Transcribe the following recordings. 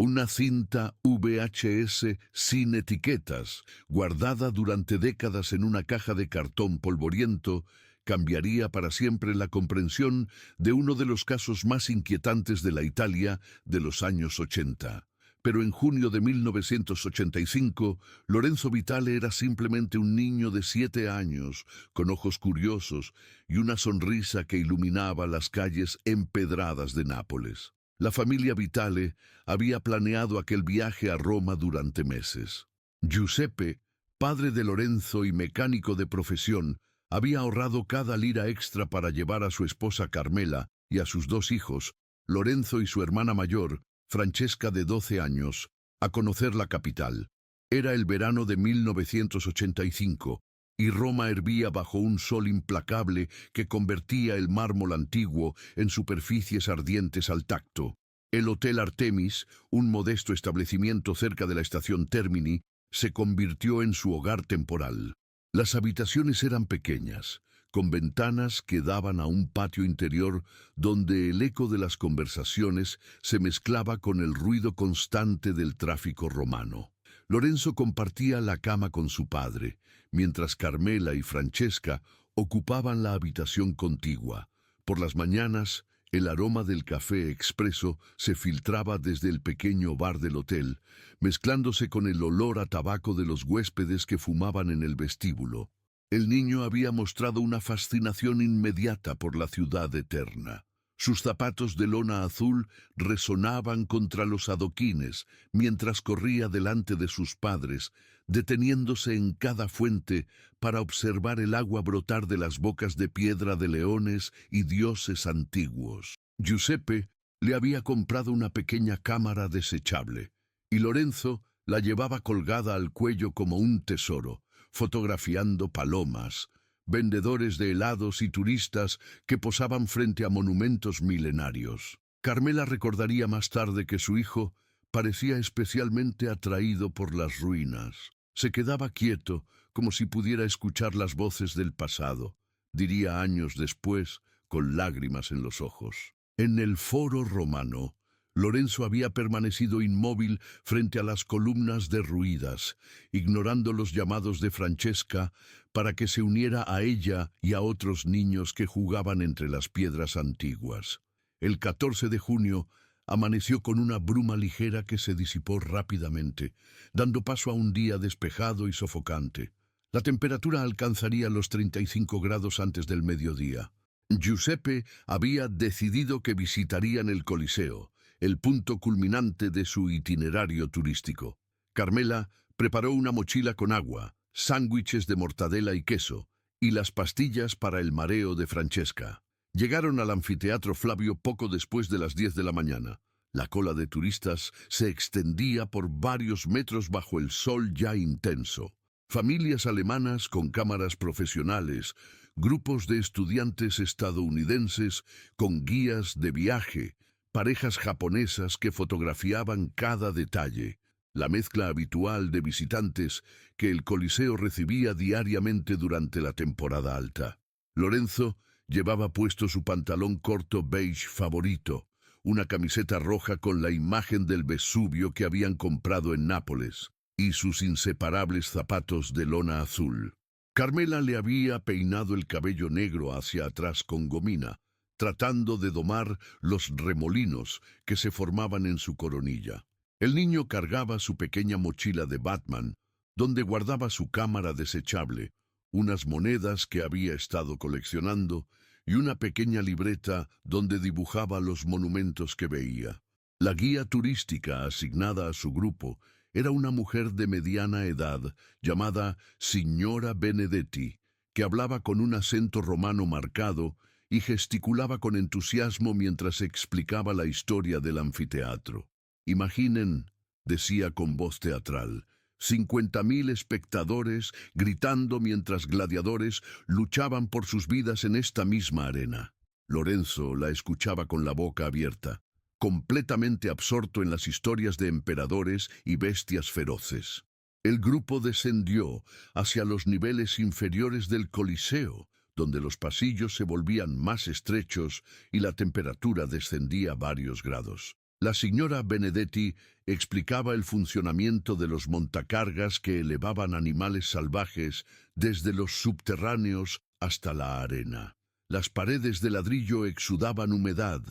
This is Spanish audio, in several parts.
Una cinta VHS sin etiquetas, guardada durante décadas en una caja de cartón polvoriento, cambiaría para siempre la comprensión de uno de los casos más inquietantes de la Italia de los años 80. Pero en junio de 1985, Lorenzo Vitale era simplemente un niño de 7 años, con ojos curiosos y una sonrisa que iluminaba las calles empedradas de Nápoles. La familia Vitale había planeado aquel viaje a Roma durante meses. Giuseppe, padre de Lorenzo y mecánico de profesión, había ahorrado cada lira extra para llevar a su esposa Carmela y a sus 2 hijos, Lorenzo y su hermana mayor, Francesca de 12 años, a conocer la capital. Era el verano de 1985 y Roma hervía bajo un sol implacable que convertía el mármol antiguo en superficies ardientes al tacto. El Hotel Artemis, un modesto establecimiento cerca de la estación Termini, se convirtió en su hogar temporal. Las habitaciones eran pequeñas, con ventanas que daban a un patio interior donde el eco de las conversaciones se mezclaba con el ruido constante del tráfico romano. Lorenzo compartía la cama con su padre, mientras Carmela y Francesca ocupaban la habitación contigua. Por las mañanas, el aroma del café expreso se filtraba desde el pequeño bar del hotel, mezclándose con el olor a tabaco de los huéspedes que fumaban en el vestíbulo. El niño había mostrado una fascinación inmediata por la ciudad eterna. Sus zapatos de lona azul resonaban contra los adoquines mientras corría delante de sus padres, deteniéndose en cada fuente para observar el agua brotar de las bocas de piedra de leones y dioses antiguos. Giuseppe le había comprado una pequeña cámara desechable, y Lorenzo la llevaba colgada al cuello como un tesoro, fotografiando palomas, vendedores de helados y turistas que posaban frente a monumentos milenarios. Carmela recordaría más tarde que su hijo parecía especialmente atraído por las ruinas. Se quedaba quieto, como si pudiera escuchar las voces del pasado, diría años después, con lágrimas en los ojos. En el Foro Romano, Lorenzo había permanecido inmóvil frente a las columnas derruidas, ignorando los llamados de Francesca para que se uniera a ella y a otros niños que jugaban entre las piedras antiguas. El 14 de junio amaneció con una bruma ligera que se disipó rápidamente, dando paso a un día despejado y sofocante. La temperatura alcanzaría los 35 grados antes del mediodía. Giuseppe había decidido que visitarían el Coliseo, el punto culminante de su itinerario turístico. Carmela preparó una mochila con agua, sándwiches de mortadela y queso, y las pastillas para el mareo de Francesca. Llegaron al anfiteatro Flavio poco después de las 10 de la mañana. La cola de turistas se extendía por varios metros bajo el sol ya intenso. Familias alemanas con cámaras profesionales, grupos de estudiantes estadounidenses con guías de viaje, parejas japonesas que fotografiaban cada detalle, la mezcla habitual de visitantes que el Coliseo recibía diariamente durante la temporada alta. Lorenzo llevaba puesto su pantalón corto beige favorito, una camiseta roja con la imagen del Vesubio que habían comprado en Nápoles, y sus inseparables zapatos de lona azul. Carmela le había peinado el cabello negro hacia atrás con gomina, tratando de domar los remolinos que se formaban en su coronilla. El niño cargaba su pequeña mochila de Batman, donde guardaba su cámara desechable, unas monedas que había estado coleccionando y una pequeña libreta donde dibujaba los monumentos que veía. La guía turística asignada a su grupo era una mujer de mediana edad llamada Signora Benedetti, que hablaba con un acento romano marcado y gesticulaba con entusiasmo mientras explicaba la historia del anfiteatro. Imaginen, decía con voz teatral, 50.000 espectadores gritando mientras gladiadores luchaban por sus vidas en esta misma arena. Lorenzo la escuchaba con la boca abierta, completamente absorto en las historias de emperadores y bestias feroces. El grupo descendió hacia los niveles inferiores del Coliseo, donde los pasillos se volvían más estrechos y la temperatura descendía varios grados. La señora Benedetti explicaba el funcionamiento de los montacargas que elevaban animales salvajes desde los subterráneos hasta la arena. Las paredes de ladrillo exudaban humedad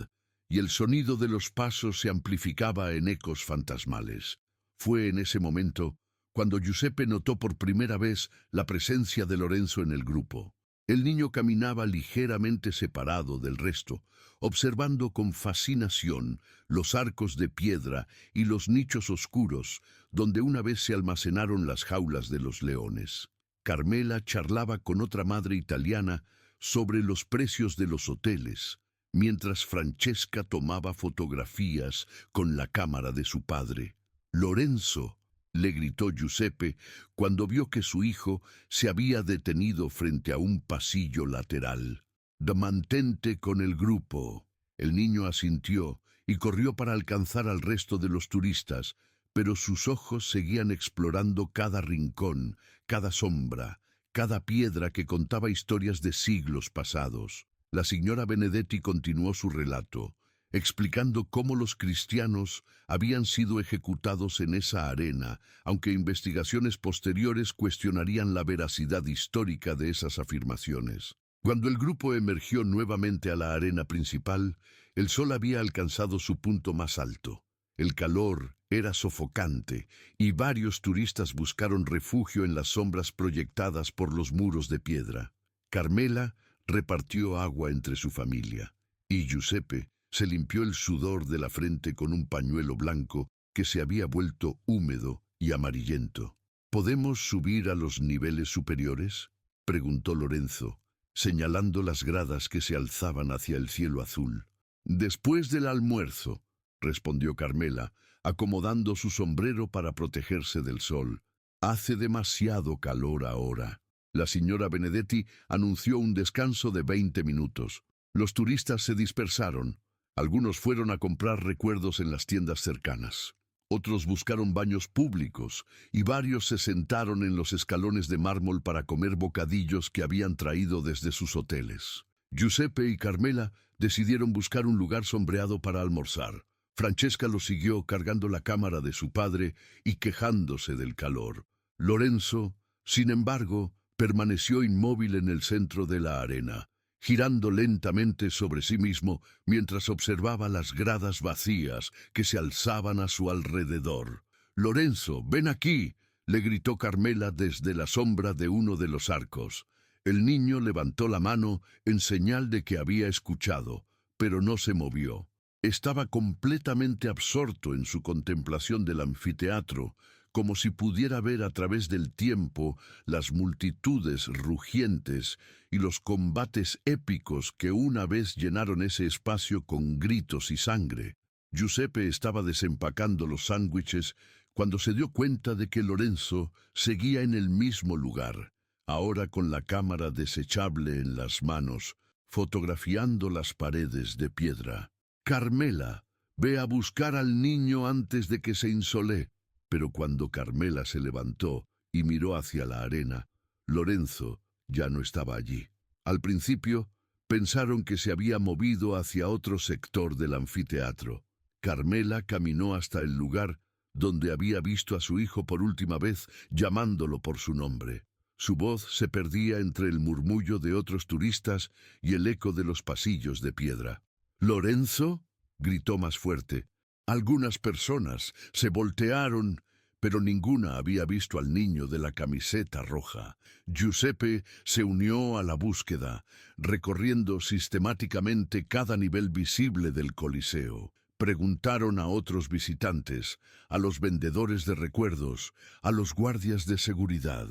y el sonido de los pasos se amplificaba en ecos fantasmales. Fue en ese momento cuando Giuseppe notó por primera vez la presencia de Lorenzo en el grupo. El niño caminaba ligeramente separado del resto, observando con fascinación los arcos de piedra y los nichos oscuros donde una vez se almacenaron las jaulas de los leones. Carmela charlaba con otra madre italiana sobre los precios de los hoteles, mientras Francesca tomaba fotografías con la cámara de su padre. «Lorenzo», le gritó Giuseppe cuando vio que su hijo se había detenido frente a un pasillo lateral. «Mantente con el grupo». El niño asintió y corrió para alcanzar al resto de los turistas, pero sus ojos seguían explorando cada rincón, cada sombra, cada piedra que contaba historias de siglos pasados. La señora Benedetti continuó su relato, explicando cómo los cristianos habían sido ejecutados en esa arena, aunque investigaciones posteriores cuestionarían la veracidad histórica de esas afirmaciones. Cuando el grupo emergió nuevamente a la arena principal, el sol había alcanzado su punto más alto. El calor era sofocante y varios turistas buscaron refugio en las sombras proyectadas por los muros de piedra. Carmela repartió agua entre su familia y Giuseppe se limpió el sudor de la frente con un pañuelo blanco que se había vuelto húmedo y amarillento. «¿Podemos subir a los niveles superiores?», preguntó Lorenzo, señalando las gradas que se alzaban hacia el cielo azul. «Después del almuerzo», respondió Carmela, acomodando su sombrero para protegerse del sol. «Hace demasiado calor ahora». La señora Benedetti anunció un descanso de 20 minutos. Los turistas se dispersaron. Algunos fueron a comprar recuerdos en las tiendas cercanas. Otros buscaron baños públicos y varios se sentaron en los escalones de mármol para comer bocadillos que habían traído desde sus hoteles. Giuseppe y Carmela decidieron buscar un lugar sombreado para almorzar. Francesca lo siguió cargando la cámara de su padre y quejándose del calor. Lorenzo, sin embargo, permaneció inmóvil en el centro de la arena, girando lentamente sobre sí mismo mientras observaba las gradas vacías que se alzaban a su alrededor. «Lorenzo, ven aquí», le gritó Carmela desde la sombra de uno de los arcos. El niño levantó la mano en señal de que había escuchado, pero no se movió. Estaba completamente absorto en su contemplación del anfiteatro, como si pudiera ver a través del tiempo las multitudes rugientes y los combates épicos que una vez llenaron ese espacio con gritos y sangre. Giuseppe estaba desempacando los sándwiches cuando se dio cuenta de que Lorenzo seguía en el mismo lugar, ahora con la cámara desechable en las manos, fotografiando las paredes de piedra. «Carmela, ve a buscar al niño antes de que se insolee». Pero cuando Carmela se levantó y miró hacia la arena, Lorenzo ya no estaba allí. Al principio, pensaron que se había movido hacia otro sector del anfiteatro. Carmela caminó hasta el lugar donde había visto a su hijo por última vez llamándolo por su nombre. Su voz se perdía entre el murmullo de otros turistas y el eco de los pasillos de piedra. «¿Lorenzo?», gritó más fuerte. Algunas personas se voltearon, pero ninguna había visto al niño de la camiseta roja. Giuseppe se unió a la búsqueda, recorriendo sistemáticamente cada nivel visible del Coliseo. Preguntaron a otros visitantes, a los vendedores de recuerdos, a los guardias de seguridad.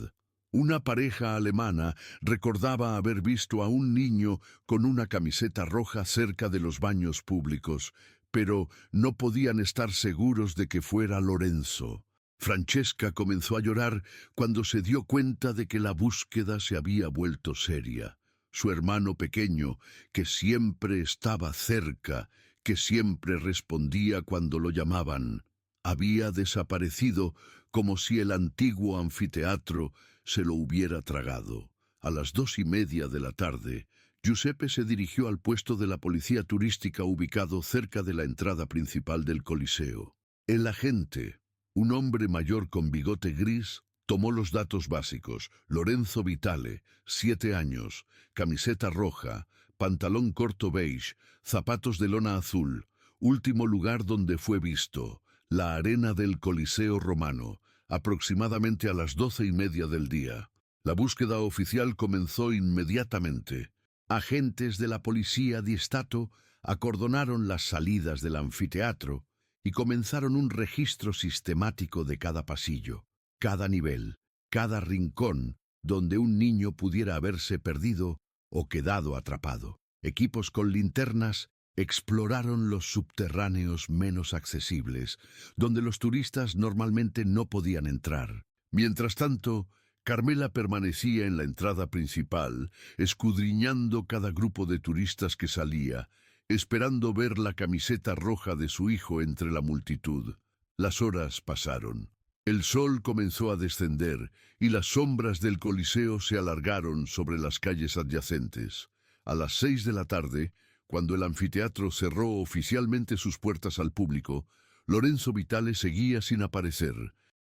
Una pareja alemana recordaba haber visto a un niño con una camiseta roja cerca de los baños públicos, pero no podían estar seguros de que fuera Lorenzo. Francesca comenzó a llorar cuando se dio cuenta de que la búsqueda se había vuelto seria. Su hermano pequeño, que siempre estaba cerca, que siempre respondía cuando lo llamaban, había desaparecido como si el antiguo anfiteatro se lo hubiera tragado. A las 2:30 de la tarde, Giuseppe se dirigió al puesto de la policía turística ubicado cerca de la entrada principal del Coliseo. El agente, un hombre mayor con bigote gris, tomó los datos básicos: Lorenzo Vitale, 7 años, camiseta roja, pantalón corto beige, zapatos de lona azul. Último lugar donde fue visto: la arena del Coliseo Romano, aproximadamente a las 12:30 del día. La búsqueda oficial comenzó inmediatamente. Agentes de la policía di Stato acordonaron las salidas del anfiteatro y comenzaron un registro sistemático de cada pasillo, cada nivel, cada rincón donde un niño pudiera haberse perdido o quedado atrapado. Equipos con linternas exploraron los subterráneos menos accesibles, donde los turistas normalmente no podían entrar. Mientras tanto, Carmela permanecía en la entrada principal, escudriñando cada grupo de turistas que salía, esperando ver la camiseta roja de su hijo entre la multitud. Las horas pasaron. El sol comenzó a descender y las sombras del Coliseo se alargaron sobre las calles adyacentes. A las 6 de la tarde, cuando el anfiteatro cerró oficialmente sus puertas al público, Lorenzo Vitale seguía sin aparecer.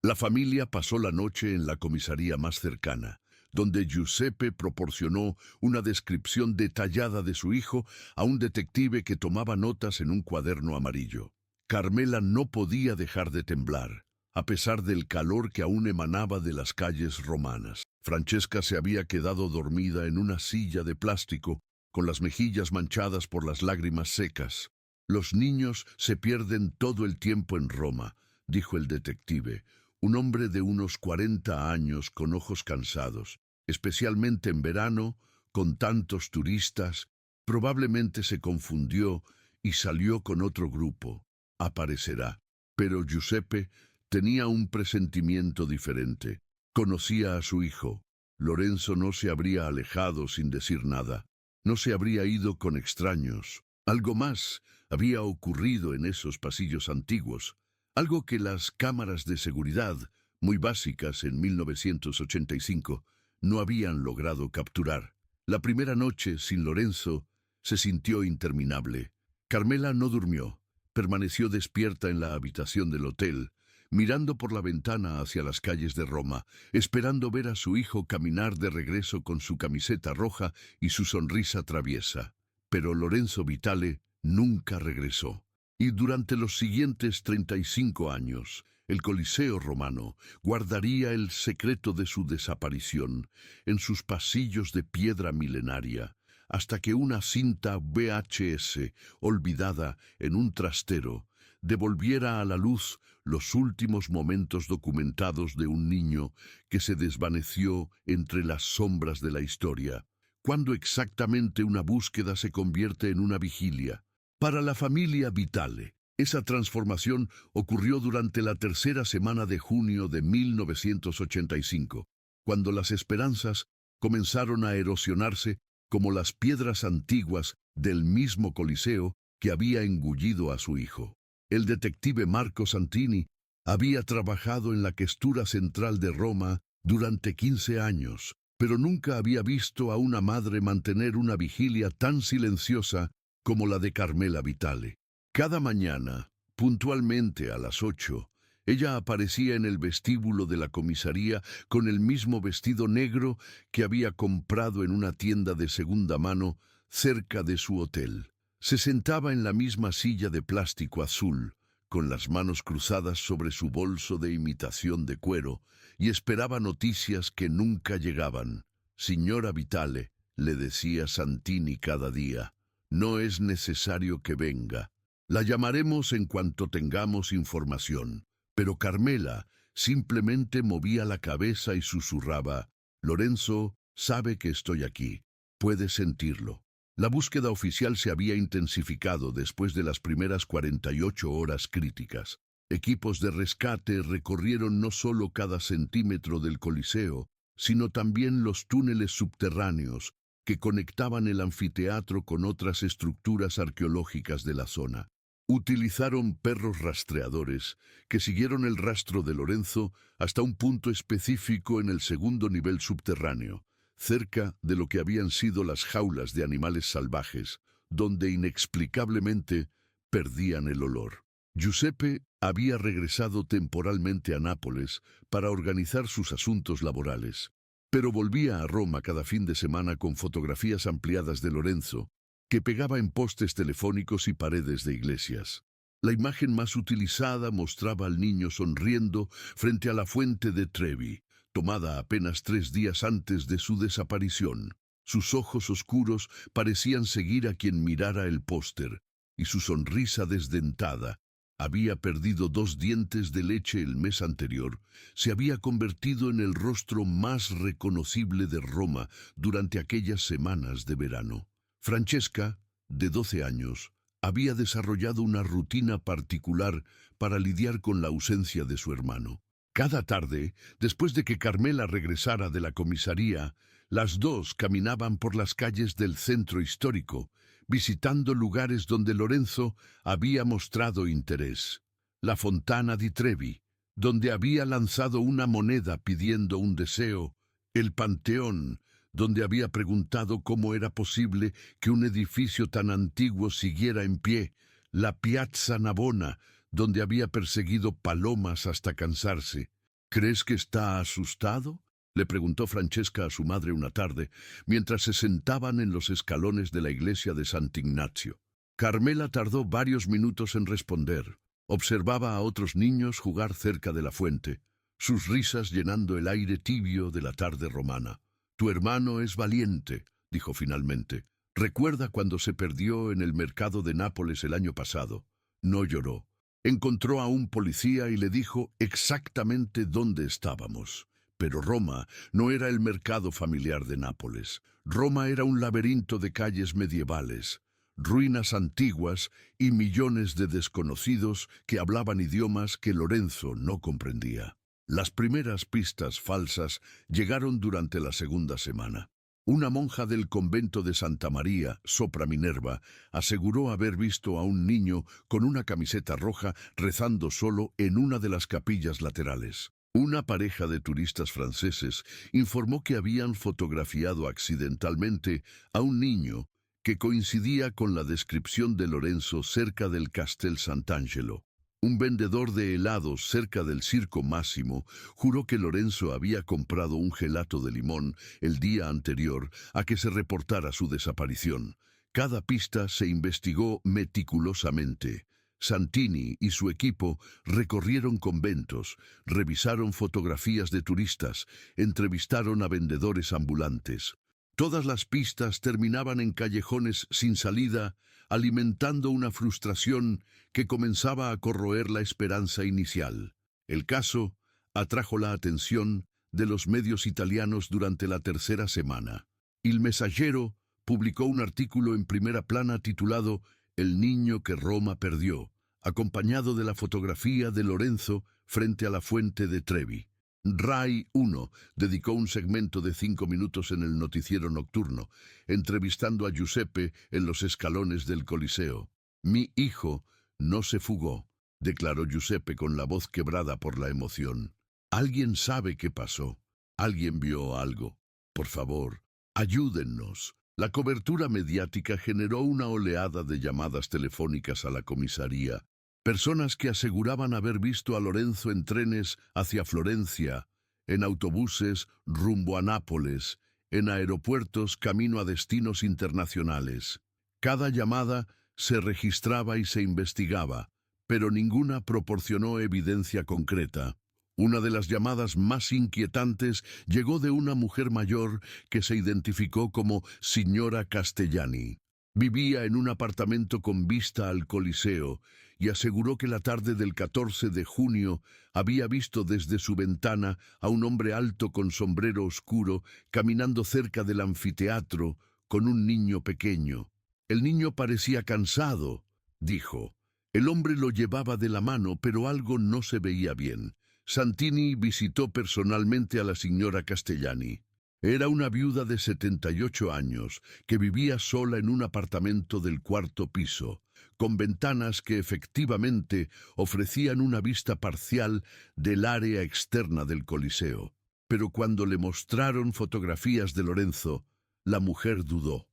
La familia pasó la noche en la comisaría más cercana, donde Giuseppe proporcionó una descripción detallada de su hijo a un detective que tomaba notas en un cuaderno amarillo. Carmela no podía dejar de temblar, a pesar del calor que aún emanaba de las calles romanas. Francesca se había quedado dormida en una silla de plástico, con las mejillas manchadas por las lágrimas secas. «Los niños se pierden todo el tiempo en Roma», dijo el detective, un hombre de unos 40 años con ojos cansados, especialmente en verano, con tantos turistas. Probablemente se confundió y salió con otro grupo. Aparecerá. Pero Giuseppe tenía un presentimiento diferente. Conocía a su hijo. Lorenzo no se habría alejado sin decir nada. No se habría ido con extraños. Algo más había ocurrido en esos pasillos antiguos. Algo que las cámaras de seguridad, muy básicas en 1985, no habían logrado capturar. La primera noche sin Lorenzo se sintió interminable. Carmela no durmió. Permaneció despierta en la habitación del hotel, mirando por la ventana hacia las calles de Roma, esperando ver a su hijo caminar de regreso con su camiseta roja y su sonrisa traviesa. Pero Lorenzo Vitale nunca regresó. Y durante los siguientes 35 años, el Coliseo Romano guardaría el secreto de su desaparición en sus pasillos de piedra milenaria, hasta que una cinta VHS, olvidada en un trastero, devolviera a la luz los últimos momentos documentados de un niño que se desvaneció entre las sombras de la historia. ¿Cuándo exactamente una búsqueda se convierte en una vigilia? Para la familia Vitale, esa transformación ocurrió durante la tercera semana de junio de 1985, cuando las esperanzas comenzaron a erosionarse como las piedras antiguas del mismo Coliseo que había engullido a su hijo. El detective Marco Santini había trabajado en la questura central de Roma durante 15 años, pero nunca había visto a una madre mantener una vigilia tan silenciosa como la de Carmela Vitale. Cada mañana, puntualmente a las 8, ella aparecía en el vestíbulo de la comisaría con el mismo vestido negro que había comprado en una tienda de segunda mano cerca de su hotel. Se sentaba en la misma silla de plástico azul, con las manos cruzadas sobre su bolso de imitación de cuero, y esperaba noticias que nunca llegaban. «Signora Vitale», le decía Santini cada día, «no es necesario que venga. La llamaremos en cuanto tengamos información». Pero Carmela simplemente movía la cabeza y susurraba, «Lorenzo sabe que estoy aquí. Puede sentirlo». La búsqueda oficial se había intensificado después de las primeras 48 horas críticas. Equipos de rescate recorrieron no solo cada centímetro del Coliseo, sino también los túneles subterráneos que conectaban el anfiteatro con otras estructuras arqueológicas de la zona. Utilizaron perros rastreadores que siguieron el rastro de Lorenzo hasta un punto específico en el segundo nivel subterráneo, cerca de lo que habían sido las jaulas de animales salvajes, donde inexplicablemente perdían el olor. Giuseppe había regresado temporalmente a Nápoles para organizar sus asuntos laborales, pero volvía a Roma cada fin de semana con fotografías ampliadas de Lorenzo, que pegaba en postes telefónicos y paredes de iglesias. La imagen más utilizada mostraba al niño sonriendo frente a la fuente de Trevi, tomada apenas 3 días antes de su desaparición. Sus ojos oscuros parecían seguir a quien mirara el póster, y su sonrisa desdentada, había perdido 2 dientes de leche el mes anterior, se había convertido en el rostro más reconocible de Roma durante aquellas semanas de verano. Francesca, de 12 años, había desarrollado una rutina particular para lidiar con la ausencia de su hermano. Cada tarde, después de que Carmela regresara de la comisaría, las dos caminaban por las calles del centro histórico, visitando lugares donde Lorenzo había mostrado interés. La Fontana di Trevi, donde había lanzado una moneda pidiendo un deseo, el Panteón, donde había preguntado cómo era posible que un edificio tan antiguo siguiera en pie, la Piazza Navona, donde había perseguido palomas hasta cansarse. ¿Crees que está asustado?, le preguntó Francesca a su madre una tarde, mientras se sentaban en los escalones de la iglesia de Sant'Ignazio. Carmela tardó varios minutos en responder. Observaba a otros niños jugar cerca de la fuente, sus risas llenando el aire tibio de la tarde romana. «Tu hermano es valiente», dijo finalmente. «Recuerda cuando se perdió en el mercado de Nápoles el año pasado. No lloró. Encontró a un policía y le dijo exactamente dónde estábamos. Pero Roma no era el mercado familiar de Nápoles. Roma era un laberinto de calles medievales, ruinas antiguas y millones de desconocidos que hablaban idiomas que Lorenzo no comprendía. Las primeras pistas falsas llegaron durante la segunda semana. Una monja del convento de Santa María, Sopra Minerva, aseguró haber visto a un niño con una camiseta roja rezando solo en una de las capillas laterales. Una pareja de turistas franceses informó que habían fotografiado accidentalmente a un niño que coincidía con la descripción de Lorenzo cerca del Castel Sant'Angelo. Un vendedor de helados cerca del Circo Máximo juró que Lorenzo había comprado un gelato de limón el día anterior a que se reportara su desaparición. Cada pista se investigó meticulosamente. Santini y su equipo recorrieron conventos, revisaron fotografías de turistas, entrevistaron a vendedores ambulantes. Todas las pistas terminaban en callejones sin salida, alimentando una frustración que comenzaba a corroer la esperanza inicial. El caso atrajo la atención de los medios italianos durante la tercera semana. Il Messaggero publicó un artículo en primera plana titulado «El niño que Roma perdió», acompañado de la fotografía de Lorenzo frente a la fuente de Trevi. Rai 1 dedicó un segmento de 5 minutos en el noticiero nocturno, entrevistando a Giuseppe en los escalones del Coliseo. «Mi hijo no se fugó», declaró Giuseppe con la voz quebrada por la emoción. «Alguien sabe qué pasó. Alguien vio algo. Por favor, ayúdennos». La cobertura mediática generó una oleada de llamadas telefónicas a la comisaría. Personas que aseguraban haber visto a Lorenzo en trenes hacia Florencia, en autobuses rumbo a Nápoles, en aeropuertos camino a destinos internacionales. Cada llamada se registraba y se investigaba, pero ninguna proporcionó evidencia concreta. Una de las llamadas más inquietantes llegó de una mujer mayor que se identificó como Signora Castellani. Vivía en un apartamento con vista al Coliseo y aseguró que la tarde del 14 de junio había visto desde su ventana a un hombre alto con sombrero oscuro caminando cerca del anfiteatro con un niño pequeño. «El niño parecía cansado», dijo. «El hombre lo llevaba de la mano, pero algo no se veía bien». Santini visitó personalmente a la señora Castellani. Era una viuda de 78 años que vivía sola en un apartamento del 4º piso, con ventanas que efectivamente ofrecían una vista parcial del área externa del Coliseo. Pero cuando le mostraron fotografías de Lorenzo, la mujer dudó.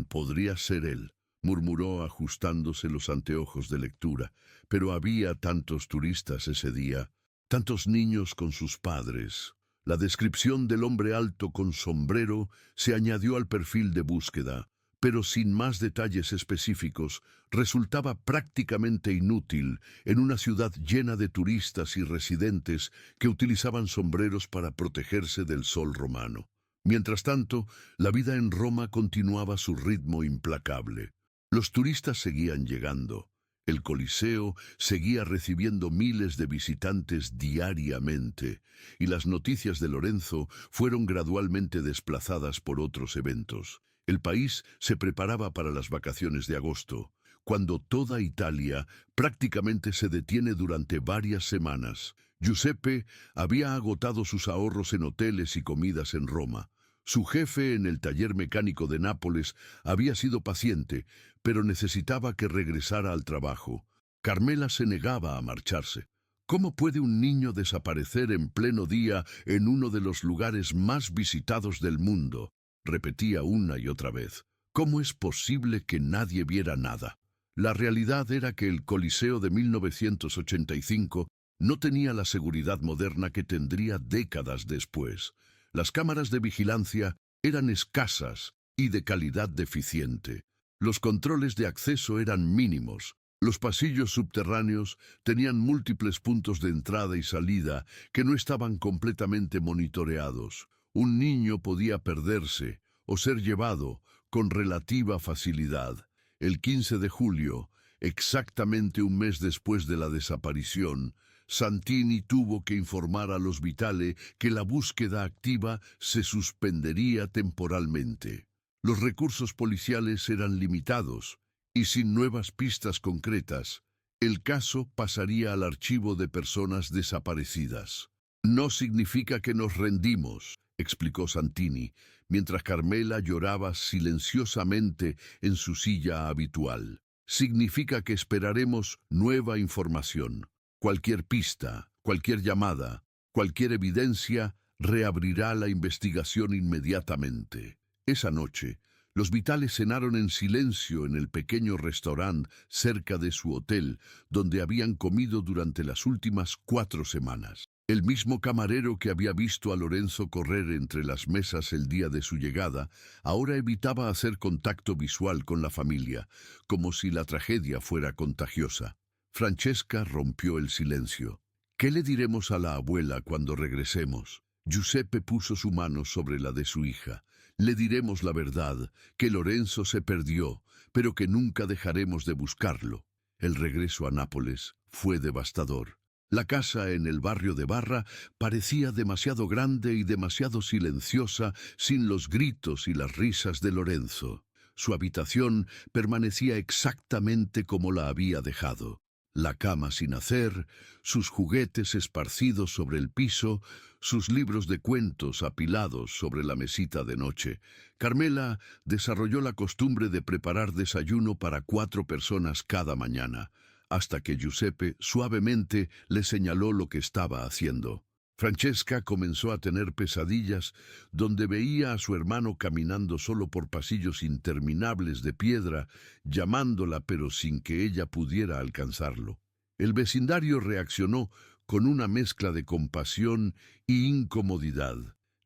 Podría ser él, murmuró ajustándose los anteojos de lectura, pero había tantos turistas ese día, tantos niños con sus padres. La descripción del hombre alto con sombrero se añadió al perfil de búsqueda, pero sin más detalles específicos, resultaba prácticamente inútil en una ciudad llena de turistas y residentes que utilizaban sombreros para protegerse del sol romano. Mientras tanto, la vida en Roma continuaba su ritmo implacable. Los turistas seguían llegando. El Coliseo seguía recibiendo miles de visitantes diariamente, y las noticias de Lorenzo fueron gradualmente desplazadas por otros eventos. El país se preparaba para las vacaciones de agosto, cuando toda Italia prácticamente se detiene durante varias semanas. Giuseppe había agotado sus ahorros en hoteles y comidas en Roma. Su jefe en el taller mecánico de Nápoles había sido paciente, pero necesitaba que regresara al trabajo. Carmela se negaba a marcharse. ¿Cómo puede un niño desaparecer en pleno día en uno de los lugares más visitados del mundo? Repetía una y otra vez. ¿Cómo es posible que nadie viera nada? La realidad era que el Coliseo de 1985 no tenía la seguridad moderna que tendría décadas después. Las cámaras de vigilancia eran escasas y de calidad deficiente. Los controles de acceso eran mínimos. Los pasillos subterráneos tenían múltiples puntos de entrada y salida que no estaban completamente monitoreados. Un niño podía perderse o ser llevado con relativa facilidad. El 15 de julio, exactamente un mes después de la desaparición, Santini tuvo que informar a los Vitale que la búsqueda activa se suspendería temporalmente. Los recursos policiales eran limitados y sin nuevas pistas concretas, el caso pasaría al archivo de personas desaparecidas. No significa que nos rendimos, explicó Santini, mientras Carmela lloraba silenciosamente en su silla habitual. Significa que esperaremos nueva información. Cualquier pista, cualquier llamada, cualquier evidencia reabrirá la investigación inmediatamente. Esa noche, los Vitale cenaron en silencio en el pequeño restaurante cerca de su hotel, donde habían comido durante las últimas 4 semanas. El mismo camarero que había visto a Lorenzo correr entre las mesas el día de su llegada, ahora evitaba hacer contacto visual con la familia, como si la tragedia fuera contagiosa. Francesca rompió el silencio. ¿Qué le diremos a la abuela cuando regresemos? Giuseppe puso su mano sobre la de su hija. Le diremos la verdad, que Lorenzo se perdió, pero que nunca dejaremos de buscarlo. El regreso a Nápoles fue devastador. La casa en el barrio de Barra parecía demasiado grande y demasiado silenciosa sin los gritos y las risas de Lorenzo. Su habitación permanecía exactamente como la había dejado. La cama sin hacer, sus juguetes esparcidos sobre el piso, sus libros de cuentos apilados sobre la mesita de noche. Carmela desarrolló la costumbre de preparar desayuno para 4 personas cada mañana, hasta que Giuseppe suavemente le señaló lo que estaba haciendo. Francesca comenzó a tener pesadillas donde veía a su hermano caminando solo por pasillos interminables de piedra, llamándola pero sin que ella pudiera alcanzarlo. El vecindario reaccionó con una mezcla de compasión y incomodidad.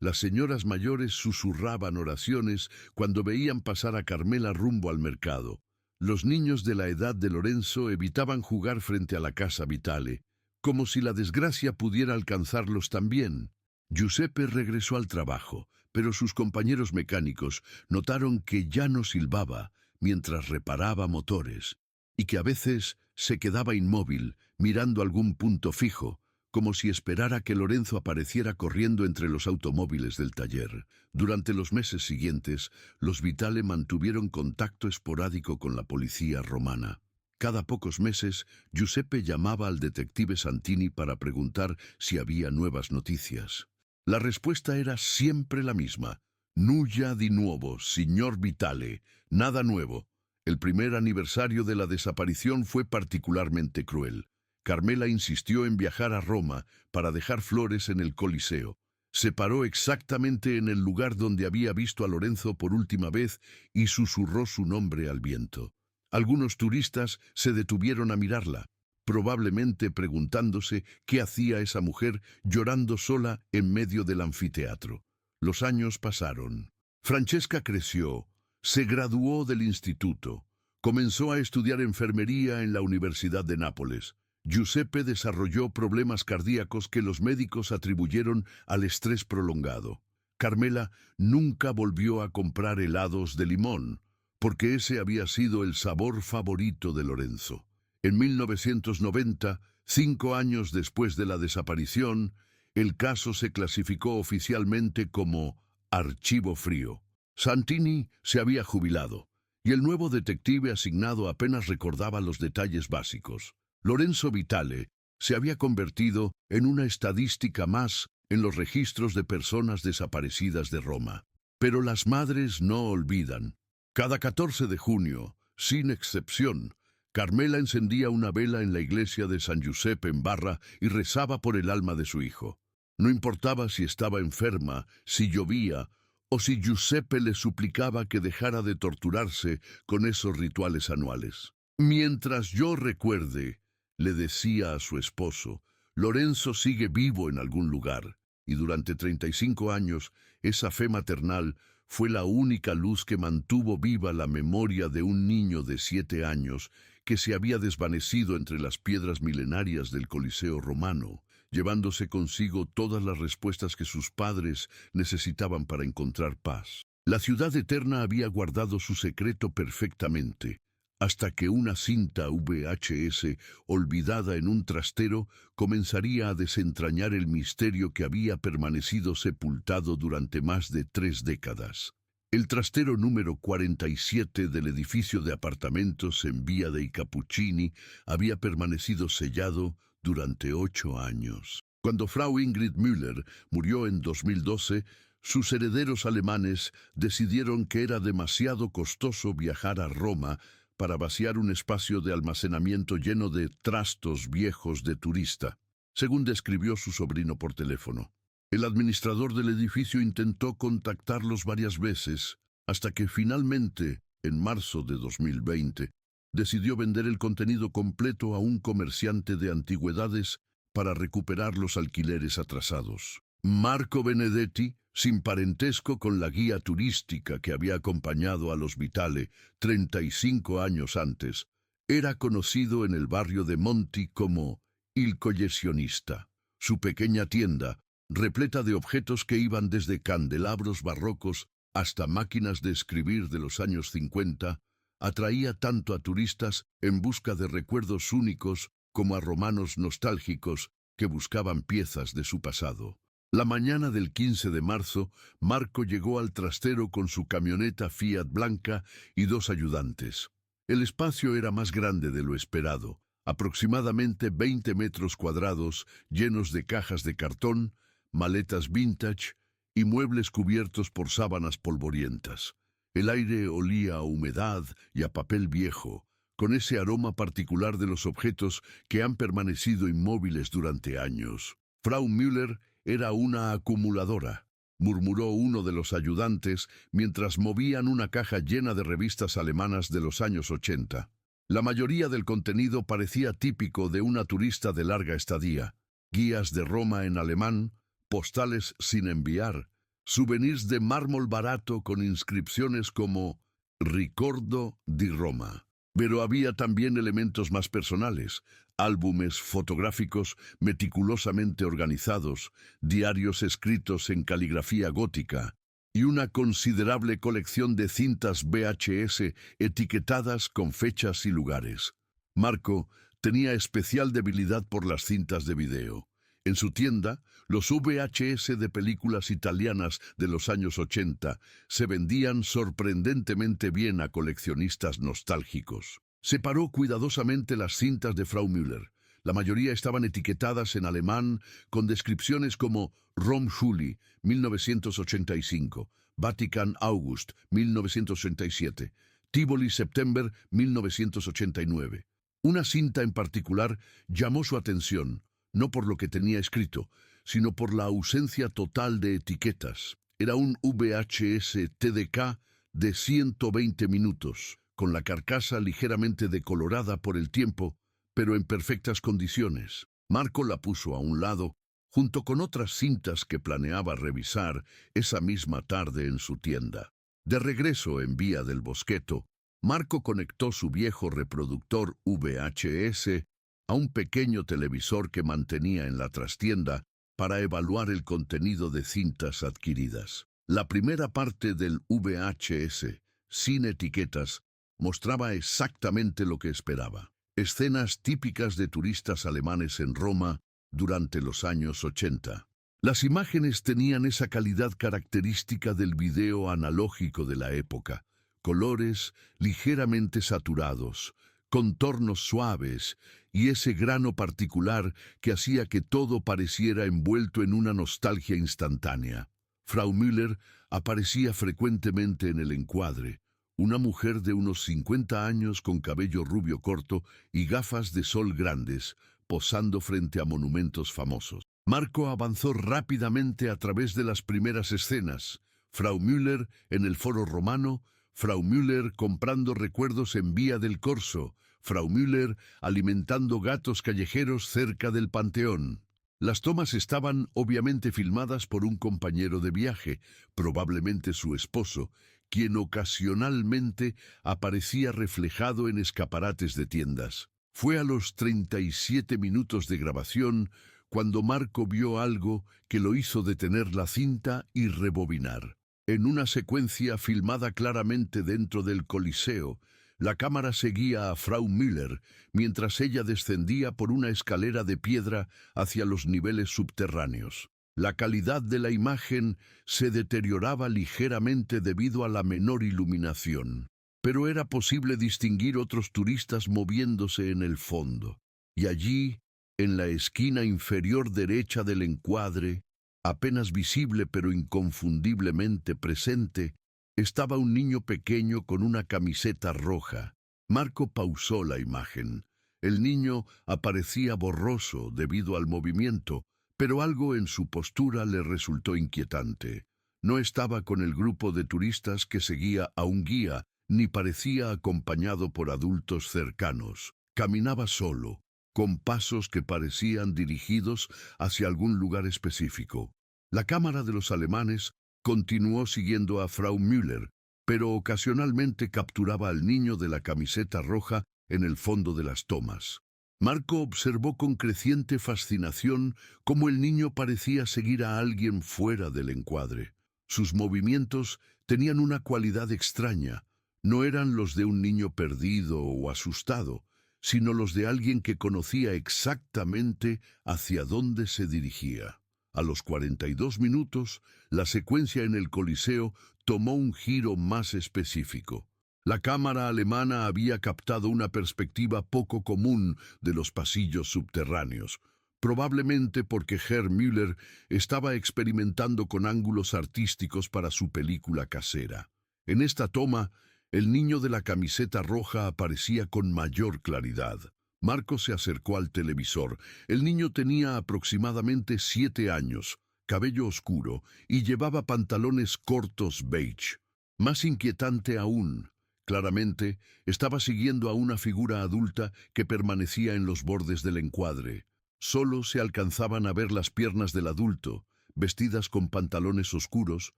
Las señoras mayores susurraban oraciones cuando veían pasar a Carmela rumbo al mercado. Los niños de la edad de Lorenzo evitaban jugar frente a la casa Vitale, como si la desgracia pudiera alcanzarlos también. Giuseppe regresó al trabajo, pero sus compañeros mecánicos notaron que ya no silbaba mientras reparaba motores, y que a veces se quedaba inmóvil, mirando algún punto fijo, como si esperara que Lorenzo apareciera corriendo entre los automóviles del taller. Durante los meses siguientes, los Vitale mantuvieron contacto esporádico con la policía romana. Cada pocos meses, Giuseppe llamaba al detective Santini para preguntar si había nuevas noticias. La respuesta era siempre la misma. Nulla di nuovo, signor Vitale, nada nuevo. El primer aniversario de la desaparición fue particularmente cruel. Carmela insistió en viajar a Roma para dejar flores en el Coliseo. Se paró exactamente en el lugar donde había visto a Lorenzo por última vez y susurró su nombre al viento. Algunos turistas se detuvieron a mirarla, probablemente preguntándose qué hacía esa mujer llorando sola en medio del anfiteatro. Los años pasaron. Francesca creció, se graduó del instituto, comenzó a estudiar enfermería en la Universidad de Nápoles. Giuseppe desarrolló problemas cardíacos que los médicos atribuyeron al estrés prolongado. Carmela nunca volvió a comprar helados de limón, porque ese había sido el sabor favorito de Lorenzo. En 1990, 5 años después de la desaparición, el caso se clasificó oficialmente como archivo frío. Santini se había jubilado, y el nuevo detective asignado apenas recordaba los detalles básicos. Lorenzo Vitale se había convertido en una estadística más en los registros de personas desaparecidas de Roma. Pero las madres no olvidan. Cada 14 de junio, sin excepción, Carmela encendía una vela en la iglesia de San Giuseppe en Barra y rezaba por el alma de su hijo. No importaba si estaba enferma, si llovía, o si Giuseppe le suplicaba que dejara de torturarse con esos rituales anuales. Mientras yo recuerde, le decía a su esposo, Lorenzo sigue vivo en algún lugar, y durante 35 años esa fe maternal fue la única luz que mantuvo viva la memoria de un niño de 7 años que se había desvanecido entre las piedras milenarias del Coliseo romano, llevándose consigo todas las respuestas que sus padres necesitaban para encontrar paz. La ciudad eterna había guardado su secreto perfectamente, hasta que una cinta VHS olvidada en un trastero comenzaría a desentrañar el misterio que había permanecido sepultado durante más de 3 décadas. El trastero número 47 del edificio de apartamentos en Via dei Cappuccini había permanecido sellado durante 8 años. Cuando Frau Ingrid Müller murió en 2012, sus herederos alemanes decidieron que era demasiado costoso viajar a Roma para vaciar un espacio de almacenamiento lleno de trastos viejos de turista, según describió su sobrino por teléfono. El administrador del edificio intentó contactarlos varias veces, hasta que finalmente, en marzo de 2020, decidió vender el contenido completo a un comerciante de antigüedades para recuperar los alquileres atrasados. Marco Benedetti, sin parentesco con la guía turística que había acompañado a los Vitale 35 años antes, era conocido en el barrio de Monti como Il Coleccionista. Su pequeña tienda, repleta de objetos que iban desde candelabros barrocos hasta máquinas de escribir de los años 50, atraía tanto a turistas en busca de recuerdos únicos como a romanos nostálgicos que buscaban piezas de su pasado. La mañana del 15 de marzo, Marco llegó al trastero con su camioneta Fiat blanca y 2 ayudantes. El espacio era más grande de lo esperado, aproximadamente 20 metros cuadrados, llenos de cajas de cartón, maletas vintage y muebles cubiertos por sábanas polvorientas. El aire olía a humedad y a papel viejo, con ese aroma particular de los objetos que han permanecido inmóviles durante años. Frau Müller era una acumuladora, murmuró uno de los ayudantes mientras movían una caja llena de revistas alemanas de los años 80. La mayoría del contenido parecía típico de una turista de larga estadía: guías de Roma en alemán, postales sin enviar, souvenirs de mármol barato con inscripciones como Ricordo di Roma. Pero había también elementos más personales: álbumes fotográficos meticulosamente organizados, diarios escritos en caligrafía gótica y una considerable colección de cintas VHS etiquetadas con fechas y lugares. Marco tenía especial debilidad por las cintas de video. En su tienda, los VHS de películas italianas de los años 80 se vendían sorprendentemente bien a coleccionistas nostálgicos. Separó cuidadosamente las cintas de Frau Müller. La mayoría estaban etiquetadas en alemán con descripciones como Rom Juli, 1985, Vatican August, 1987, Tivoli September, 1989. Una cinta en particular llamó su atención, no por lo que tenía escrito, sino por la ausencia total de etiquetas. Era un VHS TDK de 120 minutos, con la carcasa ligeramente decolorada por el tiempo, pero en perfectas condiciones. Marco la puso a un lado, junto con otras cintas que planeaba revisar esa misma tarde en su tienda. De regreso en Vía del Bosqueto, Marco conectó su viejo reproductor VHS a un pequeño televisor que mantenía en la trastienda para evaluar el contenido de cintas adquiridas. La primera parte del VHS, sin etiquetas, mostraba exactamente lo que esperaba. Escenas típicas de turistas alemanes en Roma durante los años 80. Las imágenes tenían esa calidad característica del video analógico de la época, colores ligeramente saturados, contornos suaves y ese grano particular que hacía que todo pareciera envuelto en una nostalgia instantánea. Frau Müller aparecía frecuentemente en el encuadre, una mujer de unos 50 años con cabello rubio corto y gafas de sol grandes, posando frente a monumentos famosos. Marco avanzó rápidamente a través de las primeras escenas. Frau Müller en el Foro Romano, Frau Müller comprando recuerdos en Vía del Corso, Frau Müller alimentando gatos callejeros cerca del Panteón. Las tomas estaban obviamente filmadas por un compañero de viaje, probablemente su esposo, quien ocasionalmente aparecía reflejado en escaparates de tiendas. Fue a los 37 minutos de grabación cuando Marco vio algo que lo hizo detener la cinta y rebobinar. En una secuencia filmada claramente dentro del Coliseo, la cámara seguía a Frau Müller mientras ella descendía por una escalera de piedra hacia los niveles subterráneos. La calidad de la imagen se deterioraba ligeramente debido a la menor iluminación, pero era posible distinguir otros turistas moviéndose en el fondo. Y allí, en la esquina inferior derecha del encuadre, apenas visible pero inconfundiblemente presente, estaba un niño pequeño con una camiseta roja. Marco pausó la imagen. El niño aparecía borroso debido al movimiento, pero algo en su postura le resultó inquietante. No estaba con el grupo de turistas que seguía a un guía, ni parecía acompañado por adultos cercanos. Caminaba solo, con pasos que parecían dirigidos hacia algún lugar específico. La cámara de los alemanes continuó siguiendo a Frau Müller, pero ocasionalmente capturaba al niño de la camiseta roja en el fondo de las tomas. Marco observó con creciente fascinación cómo el niño parecía seguir a alguien fuera del encuadre. Sus movimientos tenían una cualidad extraña. No eran los de un niño perdido o asustado, sino los de alguien que conocía exactamente hacia dónde se dirigía. A los 42 minutos, la secuencia en el Coliseo tomó un giro más específico. La cámara alemana había captado una perspectiva poco común de los pasillos subterráneos, probablemente porque Herr Müller estaba experimentando con ángulos artísticos para su película casera. En esta toma, el niño de la camiseta roja aparecía con mayor claridad. Marco se acercó al televisor. El niño tenía aproximadamente 7 años, cabello oscuro y llevaba pantalones cortos beige. Más inquietante aún, claramente, estaba siguiendo a una figura adulta que permanecía en los bordes del encuadre. Solo se alcanzaban a ver las piernas del adulto, vestidas con pantalones oscuros,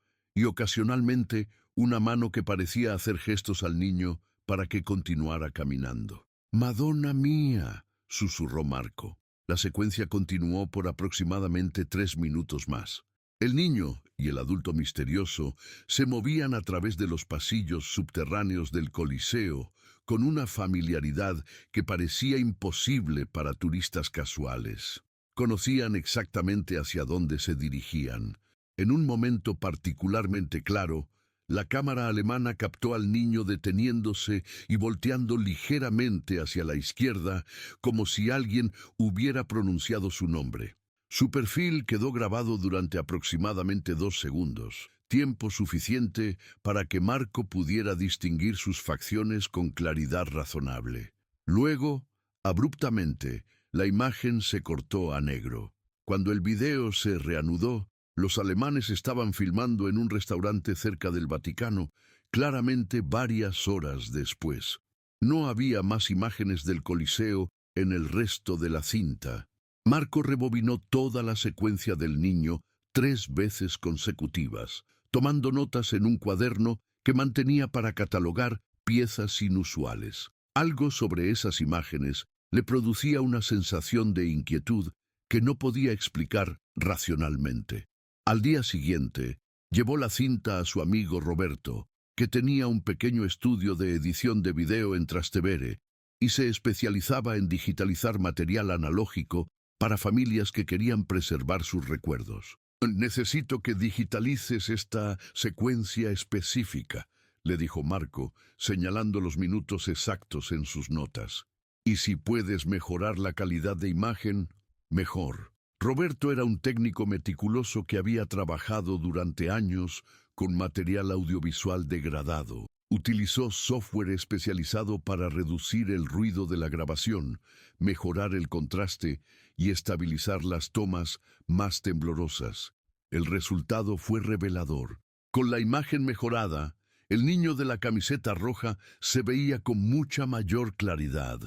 y ocasionalmente una mano que parecía hacer gestos al niño para que continuara caminando. «¡Madonna mía!», susurró Marco. La secuencia continuó por aproximadamente 3 minutos más. El niño y el adulto misterioso se movían a través de los pasillos subterráneos del Coliseo con una familiaridad que parecía imposible para turistas casuales. Conocían exactamente hacia dónde se dirigían. En un momento particularmente claro, la cámara alemana captó al niño deteniéndose y volteando ligeramente hacia la izquierda, como si alguien hubiera pronunciado su nombre. Su perfil quedó grabado durante aproximadamente 2 segundos, tiempo suficiente para que Marco pudiera distinguir sus facciones con claridad razonable. Luego, abruptamente, la imagen se cortó a negro. Cuando el video se reanudó, los alemanes estaban filmando en un restaurante cerca del Vaticano, claramente varias horas después. No había más imágenes del Coliseo en el resto de la cinta. Marco rebobinó toda la secuencia del niño 3 veces consecutivas, tomando notas en un cuaderno que mantenía para catalogar piezas inusuales. Algo sobre esas imágenes le producía una sensación de inquietud que no podía explicar racionalmente. Al día siguiente, llevó la cinta a su amigo Roberto, que tenía un pequeño estudio de edición de video en Trastevere y se especializaba en digitalizar material analógico para familias que querían preservar sus recuerdos. «Necesito que digitalices esta secuencia específica», le dijo Marco, señalando los minutos exactos en sus notas. «Y si puedes mejorar la calidad de imagen, mejor». Roberto era un técnico meticuloso que había trabajado durante años con material audiovisual degradado. Utilizó software especializado para reducir el ruido de la grabación, mejorar el contraste y estabilizar las tomas más temblorosas. El resultado fue revelador. Con la imagen mejorada, el niño de la camiseta roja se veía con mucha mayor claridad.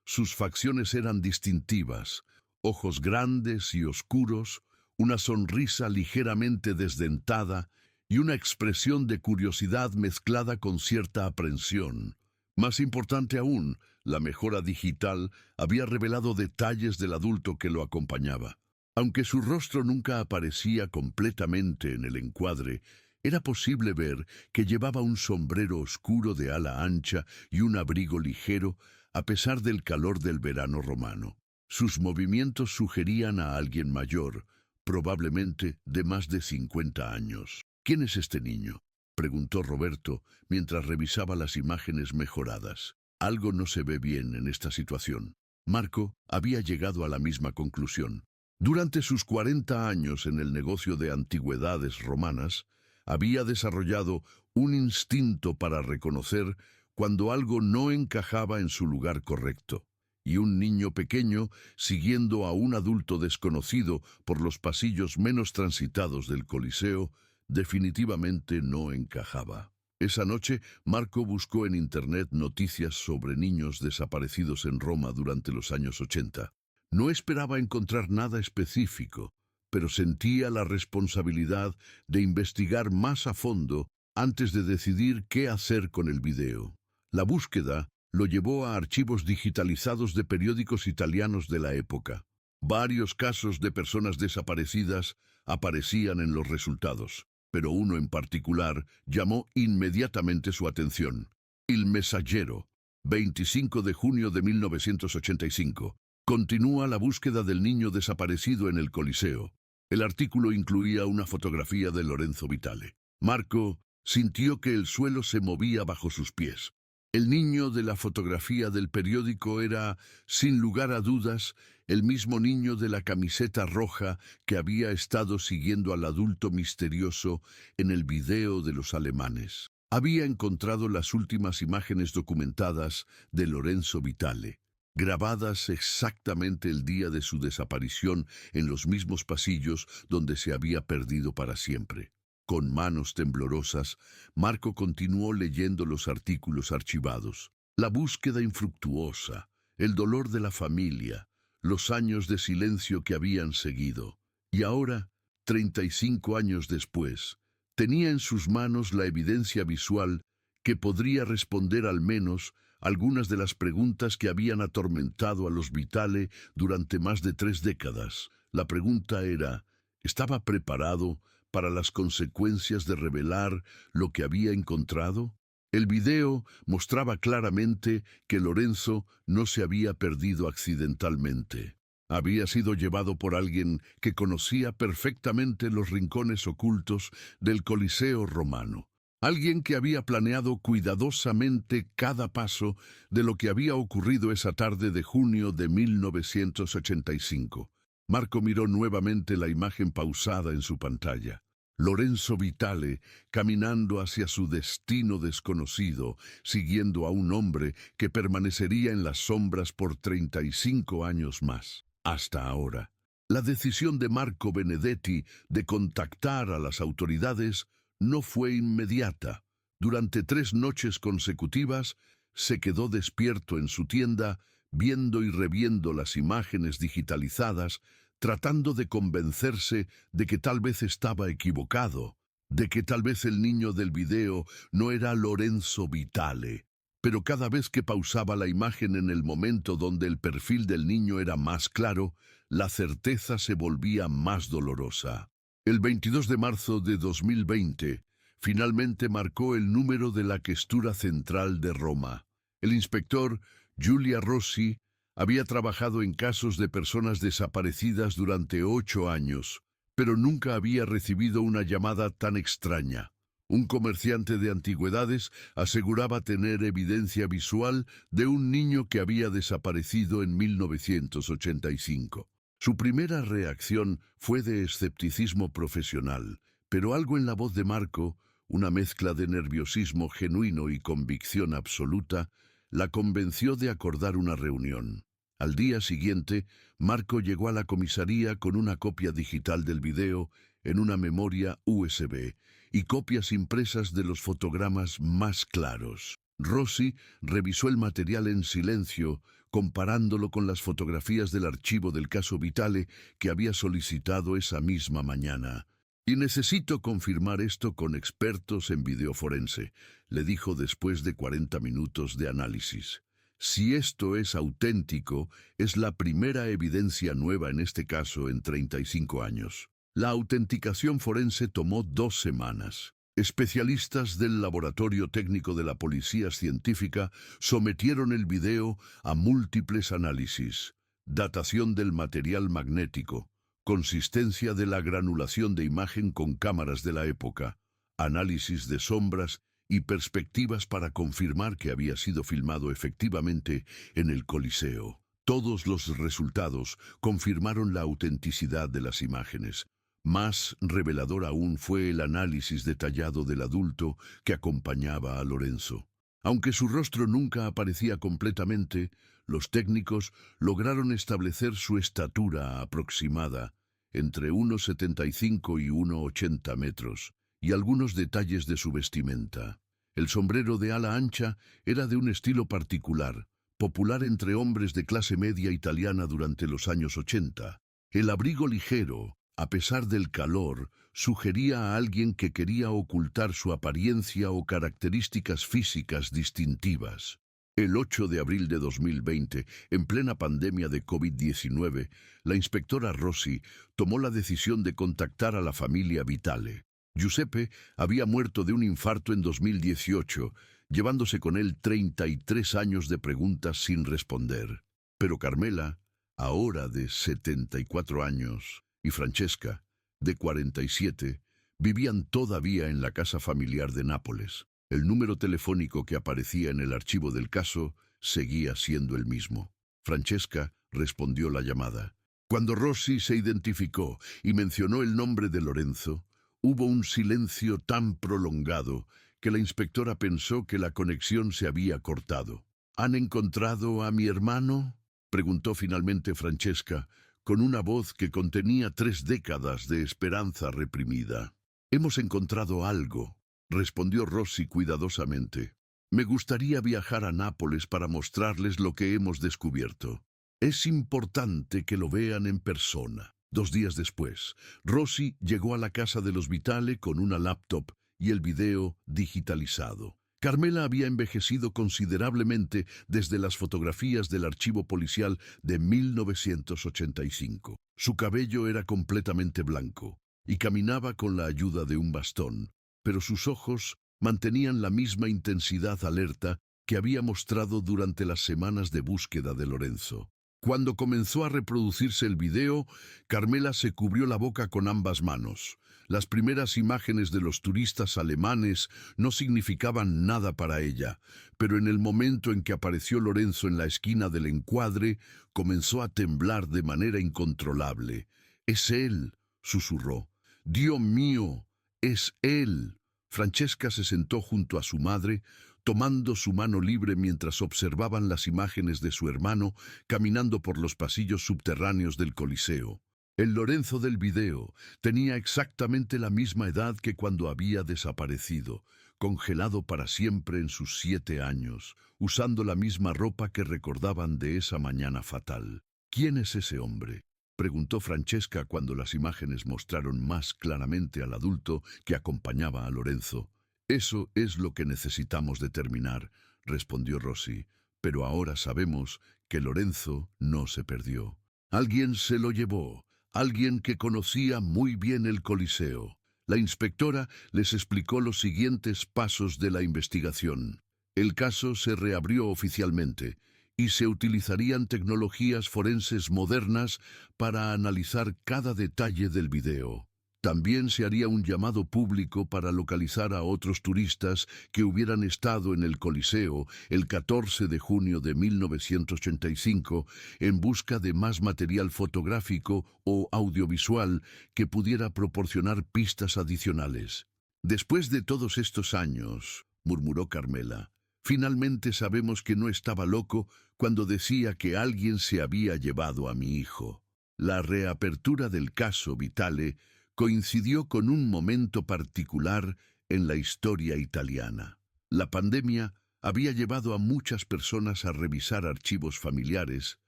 Sus facciones eran distintivas, ojos grandes y oscuros, una sonrisa ligeramente desdentada y una expresión de curiosidad mezclada con cierta aprensión. Más importante aún, la mejora digital había revelado detalles del adulto que lo acompañaba. Aunque su rostro nunca aparecía completamente en el encuadre, era posible ver que llevaba un sombrero oscuro de ala ancha y un abrigo ligero, a pesar del calor del verano romano. Sus movimientos sugerían a alguien mayor, probablemente de más de 50 años. «¿Quién es este niño?», preguntó Roberto mientras revisaba las imágenes mejoradas. «Algo no se ve bien en esta situación». Marco había llegado a la misma conclusión. Durante sus 40 años en el negocio de antigüedades romanas, había desarrollado un instinto para reconocer cuando algo no encajaba en su lugar correcto. Y un niño pequeño, siguiendo a un adulto desconocido por los pasillos menos transitados del Coliseo, definitivamente no encajaba. Esa noche, Marco buscó en Internet noticias sobre niños desaparecidos en Roma durante los años 80. No esperaba encontrar nada específico, pero sentía la responsabilidad de investigar más a fondo antes de decidir qué hacer con el video. La búsqueda lo llevó a archivos digitalizados de periódicos italianos de la época. Varios casos de personas desaparecidas aparecían en los resultados, pero uno en particular llamó inmediatamente su atención. Il Messaggero, 25 de junio de 1985. Continúa la búsqueda del niño desaparecido en el Coliseo. El artículo incluía una fotografía de Lorenzo Vitale. Marco sintió que el suelo se movía bajo sus pies. El niño de la fotografía del periódico era, sin lugar a dudas, el mismo niño de la camiseta roja que había estado siguiendo al adulto misterioso en el video de los alemanes. Había encontrado las últimas imágenes documentadas de Lorenzo Vitale, grabadas exactamente el día de su desaparición en los mismos pasillos donde se había perdido para siempre. Con manos temblorosas, Marco continuó leyendo los artículos archivados. La búsqueda infructuosa, el dolor de la familia, los años de silencio que habían seguido. Y ahora, 35 años después, tenía en sus manos la evidencia visual que podría responder al menos algunas de las preguntas que habían atormentado a los Vitale durante más de 3 décadas. La pregunta era, ¿estaba preparado para las consecuencias de revelar lo que había encontrado? El video mostraba claramente que Lorenzo no se había perdido accidentalmente. Había sido llevado por alguien que conocía perfectamente los rincones ocultos del Coliseo romano. Alguien que había planeado cuidadosamente cada paso de lo que había ocurrido esa tarde de junio de 1985. Marco miró nuevamente la imagen pausada en su pantalla. Lorenzo Vitale caminando hacia su destino desconocido, siguiendo a un hombre que permanecería en las sombras por 35 años más, hasta ahora. La decisión de Marco Benedetti de contactar a las autoridades no fue inmediata. Durante 3 noches consecutivas se quedó despierto en su tienda, viendo y reviendo las imágenes digitalizadas, tratando de convencerse de que tal vez estaba equivocado, de que tal vez el niño del video no era Lorenzo Vitale. Pero cada vez que pausaba la imagen en el momento donde el perfil del niño era más claro, la certeza se volvía más dolorosa. El 22 de marzo de 2020, finalmente marcó el número de la Questura Central de Roma. El inspector Giulia Rossi había trabajado en casos de personas desaparecidas durante 8 años, pero nunca había recibido una llamada tan extraña. Un comerciante de antigüedades aseguraba tener evidencia visual de un niño que había desaparecido en 1985. Su primera reacción fue de escepticismo profesional, pero algo en la voz de Marco, una mezcla de nerviosismo genuino y convicción absoluta, la convenció de acordar una reunión. Al día siguiente, Marco llegó a la comisaría con una copia digital del video en una memoria USB y copias impresas de los fotogramas más claros. Rossi revisó el material en silencio, comparándolo con las fotografías del archivo del caso Vitale que había solicitado esa misma mañana. «Y necesito confirmar esto con expertos en videoforense», le dijo después de 40 minutos de análisis. «Si esto es auténtico, es la primera evidencia nueva en este caso en 35 años». La autenticación forense tomó 2 semanas. Especialistas del Laboratorio Técnico de la Policía Científica sometieron el video a múltiples análisis: datación del material magnético, consistencia de la granulación de imagen con cámaras de la época, análisis de sombras y perspectivas para confirmar que había sido filmado efectivamente en el Coliseo. Todos los resultados confirmaron la autenticidad de las imágenes. Más revelador aún fue el análisis detallado del adulto que acompañaba a Lorenzo. Aunque su rostro nunca aparecía completamente, los técnicos lograron establecer su estatura aproximada, entre 1,75 y 1,80 metros, y algunos detalles de su vestimenta. El sombrero de ala ancha era de un estilo particular, popular entre hombres de clase media italiana durante los años 80. El abrigo ligero, a pesar del calor, sugería a alguien que quería ocultar su apariencia o características físicas distintivas. El 8 de abril de 2020, en plena pandemia de COVID-19, la inspectora Rossi tomó la decisión de contactar a la familia Vitale. Giuseppe había muerto de un infarto en 2018, llevándose con él 33 años de preguntas sin responder. Pero Carmela, ahora de 74 años, y Francesca, de 47, vivían todavía en la casa familiar de Nápoles. El número telefónico que aparecía en el archivo del caso seguía siendo el mismo. Francesca respondió la llamada. Cuando Rossi se identificó y mencionó el nombre de Lorenzo, hubo un silencio tan prolongado que la inspectora pensó que la conexión se había cortado. «¿Han encontrado a mi hermano?», preguntó finalmente Francesca, con una voz que contenía 3 décadas de esperanza reprimida. «Hemos encontrado algo», respondió Rossi cuidadosamente. «Me gustaría viajar a Nápoles para mostrarles lo que hemos descubierto. Es importante que lo vean en persona». 2 días después, Rossi llegó a la casa de los Vitale con una laptop y el video digitalizado. Carmela había envejecido considerablemente desde las fotografías del archivo policial de 1985. Su cabello era completamente blanco y caminaba con la ayuda de un bastón, pero sus ojos mantenían la misma intensidad alerta que había mostrado durante las semanas de búsqueda de Lorenzo. Cuando comenzó a reproducirse el video, Carmela se cubrió la boca con ambas manos. Las primeras imágenes de los turistas alemanes no significaban nada para ella, pero en el momento en que apareció Lorenzo en la esquina del encuadre, comenzó a temblar de manera incontrolable. «Es él», susurró. «Dios mío, es él». Francesca se sentó junto a su madre, tomando su mano libre mientras observaban las imágenes de su hermano caminando por los pasillos subterráneos del Coliseo. El Lorenzo del video tenía exactamente la misma edad que cuando había desaparecido, congelado para siempre en sus 7 años, usando la misma ropa que recordaban de esa mañana fatal. ¿Quién es ese hombre?, preguntó Francesca cuando las imágenes mostraron más claramente al adulto que acompañaba a Lorenzo. Eso es lo que necesitamos determinar, respondió Rossi, pero ahora sabemos que Lorenzo no se perdió. Alguien se lo llevó, alguien que conocía muy bien el Coliseo. La inspectora les explicó los siguientes pasos de la investigación. El caso se reabrió oficialmente y se utilizarían tecnologías forenses modernas para analizar cada detalle del video. También se haría un llamado público para localizar a otros turistas que hubieran estado en el Coliseo el 14 de junio de 1985 en busca de más material fotográfico o audiovisual que pudiera proporcionar pistas adicionales. Después de todos estos años, murmuró Carmela, finalmente sabemos que no estaba loco cuando decía que alguien se había llevado a mi hijo. La reapertura del caso Vitale coincidió con un momento particular en la historia italiana. La pandemia había llevado a muchas personas a revisar archivos familiares,